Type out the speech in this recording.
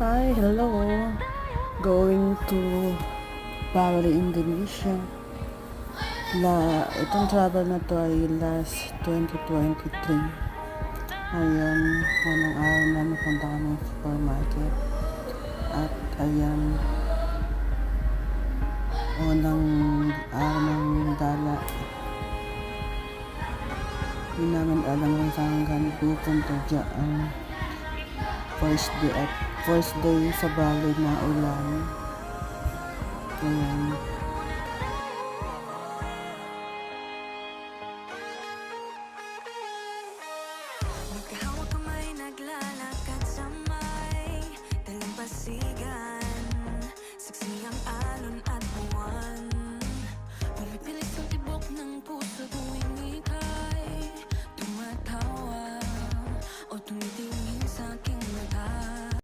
Hi, hello. Going to Bali, Indonesia. Itong travel na to ay last 2023. Ayan, unang araw na napunta kami ng supermarket. At ayan, unang araw ng gala. Hindi namin alam kung saan kami pupunta dyan. First day sa Bali na ulan. Ayan.